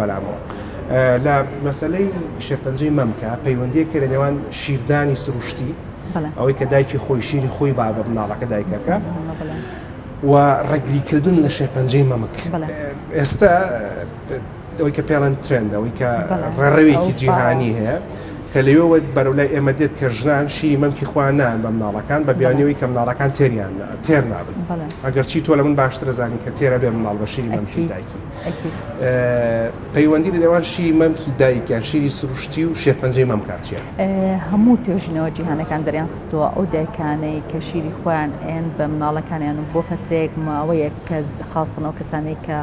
بەلامەوە لە مەسلەی شێرپەنجەی مەمکە پەیوەندیەکە لە نێوان شیردانی سروشتی ئەوەی کە دایکی خۆی شیری خۆی با بە مناڵەکە دایکەکە و ڕێگریکردن لە شێرپەنجەی مەمک. ئێستا ئەوەی کە پێڵەن ترند ئەوەی کە ڕێڕەوێکی جیهانی هەیە کە لەوێ بەرەولای ئێمە دێت کە ژنان شیری مەمکی خۆیان نان بە مناڵەکان بە بیانیەوەی کە مناڵەکان تێر نابن ئەگەر چی تۆ لە من باشتر زانی کە تێرە بێ مناڵ بە شیری مەمکی دایکی. پەیوەندی لە نێوان شیری مەمکی دایکیان شیری سروشتی و شێرپەنجەی مەمکات چییە؟ هەموو توێژینەوە جیهانەکان دەریان خستووە ئەو دایکانەی کە شیری خۆیان ئێن بە مناڵەکانیان بۆ فترێک ماوەیە کە خاستنەوە کەسانەی کە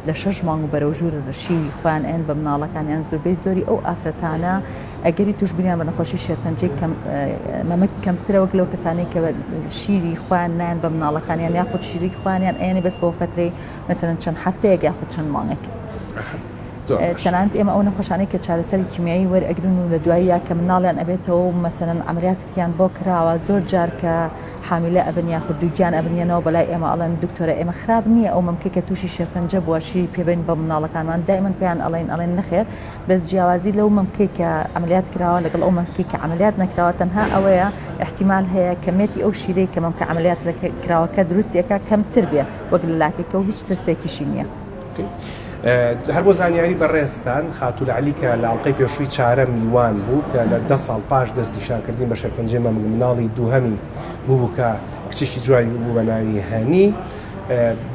لە 6 مانگ و بەرەو ژوور شیری خۆیان ئێن بە مناڵەکانیان زۆربەی زۆری ئەو ئافرەتانە ئەگەری توش بینیان بە نەخۆشی شێرپەنجەی مەمک کەمترە وەک لەو کەسانەی کە شیری خۆیان نان بە مناڵەکانیان یاخود شیری خۆیانیان ئێنی بەس بۆ فترەی مەسەلەن چەند هەفتەیەک یاخود چەند مانگێک. تەنانەت ئێمە ئەو نەخۆشانەی کە چارەسەری کیمیایی وەرئەگرن و لە دواییە کە مناڵیان ئەبێتەوە مەسەلەن عەمەلیاتێکیان بۆ کراوە زۆر جار کە حامیلە ئەبن یاخود دووگیان ئەبنێنەوە بەلای ئێمە ئەڵێن دکتۆرە ئێمە خراپ نییە ئەو مەمکەی کە تووشی شێرپەنجە بووە شیری پێبین بە مناڵەکانمان دایمەن پێیان ئەڵێن نەخێر بەس جیاوازی لەو مەمکەی کە عەمەلیات کراوە لەگەڵ ئەو مەمکەی کە عەمەلیات نەکراوە تەنها ئەوەیە احتیمال هەیە کەمێتی ئەو شیرەی کە مەمکە عەمەلیات کراوەکە دروستیەکە کەمتر بێ وەک لە لاکێکە و هیچ ترسێکیشی نییە. هەر بۆ زانیاری بەڕێستان خاتوول عەلی کە لە ئەڵقەی پێشووی چارەم میوان بوو کە لە 10 ساڵ پاش دەستی شانکردین بە شێرپەنجەی مەمک مناڵی دووهەمی بوو کە کچێکی جوانی بوو بە ناوی هەنی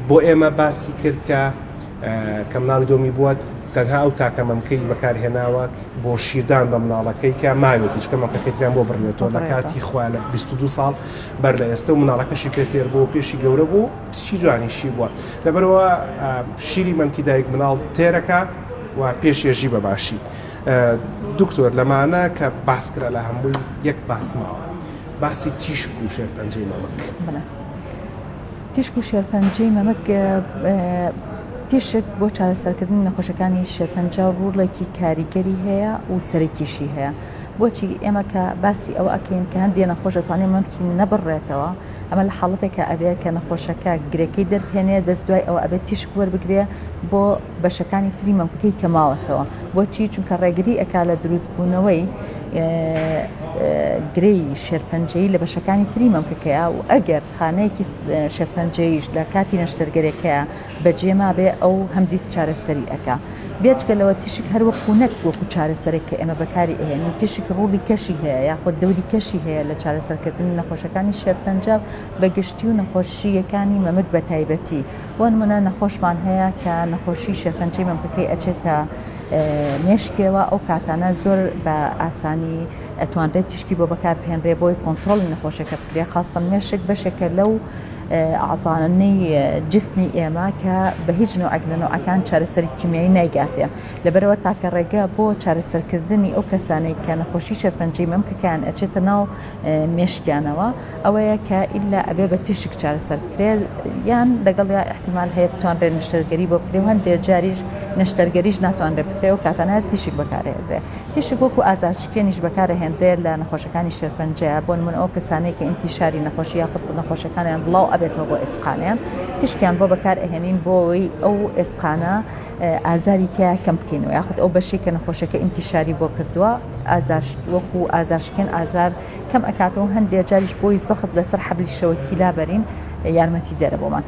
بۆ ئێمە باسی کرد کە مناڵی دۆمی بووە تەنها ئەو تاکە مەمکەی بەکارهێناوە بۆ شیردان بە مناڵەکەی کە ماوێت هیچکە مەمکەکەی تریان بۆ بڕێتەوە لە کاتی خوا لە 22 ساڵ بەر لە ئێستا و مناڵەکەشی پێتێر بۆ پێشی گەورە بوو کچی جوانیشی بووە لەبەرەوە شیری مەمکی دایک مناڵ تێرەکە و پێشێژی بە باشی. دکتۆر لەمانە کە باسکرا لە هەمووی یەک باسماوە باسی تیشک و شێرپەنجەی مەمک. تیشک و شێرپەنجەی مەمک تیشک بۆ چارەسەرکردنی نەخۆشەکانی شێرپەنجە ڕوڵێکی کاریگەری هەیە و سەرکیشی هەیە. بۆچی ئێمە کە باسی ئەوە ئەکەین کە هەندێک نەخۆش دەتوانێت مەمکی نەبڕێتەوە ئەمە لە حاڵەتێکە ئەبێت کە نەخۆشەکە گرەکەی دەربهێنێت بەس دوای ئەوە ئەبێت تیشک وەربگرێ بۆ بەشەکانی تری مەمکەکەی کە ماوەتەوە. بۆچی چونکە ڕێگری ئەکا لە دروستبوونەوەی گرەی شێرپەنجەی لە بەشەکانی تری مەمکەکەیە و ئەگەر خانەیەکی شێرپەنجەیش لە کاتی نەشتەرگەرێکەیە بەجێما بێ ئەو هەمدیست چارەسەری ئەکا بێچکە لەوە تیشک هەروەکو نەک وەکو چارەسەرێک کە ئێمە بەکاری ئەهێن و تیشک ڕوڵی کەشی هەیە یاخود دەوری کەشی هەیە لە چارەسەرکردنی نەخۆشەکانی شێرپەنجە بە گشتی و نەخۆشیەکانی مەمک بە تایبەتی. بۆ نمونە نەخۆشمان هەیە کە نەخۆشی شێرپەنجەی مەمکەکەی ئەچێتە مێشکێوە ئەو کاتانە زۆر بە ئاسانی ئەتوانرێت تیشکی بۆ بەکارهێنرێ بۆی کۆنتترۆڵی نەخۆشەکە بکرێ خاستن مێشک بەشێکە لەو ئازانەی جسمی ئێمە کە بە هیچ نوعەکان چارەسەری کیمیایی نایگاتێ لەبەرەوە تاکە ڕێگە بۆ چارەسەرکردنی ئەو کەسانەی کە نەخۆشی شێرپەنجەی مەمکەکان ئەچێتە ناو مێشکیانەوە ئەوەیە کە ئیلا ئەبێ بە تیشک چارەسەر بکرێت یان لەگەڵ یا احتیمال هەیە بتوانرێت نەشتەرگەری بۆ بکرێ و هەندێک جاریش نەشتەرگەریش ناتوانرێت بکرێ و کاتانە تیشک بەکارهێنرێ. تیشک وەکو ئازارشکێنیش بەکارهێنرێت لە نەخۆشەکانی شێرپەنجەیە بۆ نمونە ئەو کەسانەی کە ئینتیشاری نەخۆشی یاخود نەخۆشەکانیان بڵاو ئەبێتەوە بۆ ئێسقانیان تیشکیان بۆ بەکار ئەهێنین بۆەوەی ئەو ئێسقانە ئازاری تیا کەم بکەینەوە یاخود ئەو بەشی کە نەخۆشەکە ئینتیشاری بۆ کردووە وەکو ئازارشکێن ئازار کەم ئەکاتەوە هەندێک جاریش بۆی زەخت لەسەر حەبلی شەوەکی لابەرین یارمەتی دەرە بۆمان.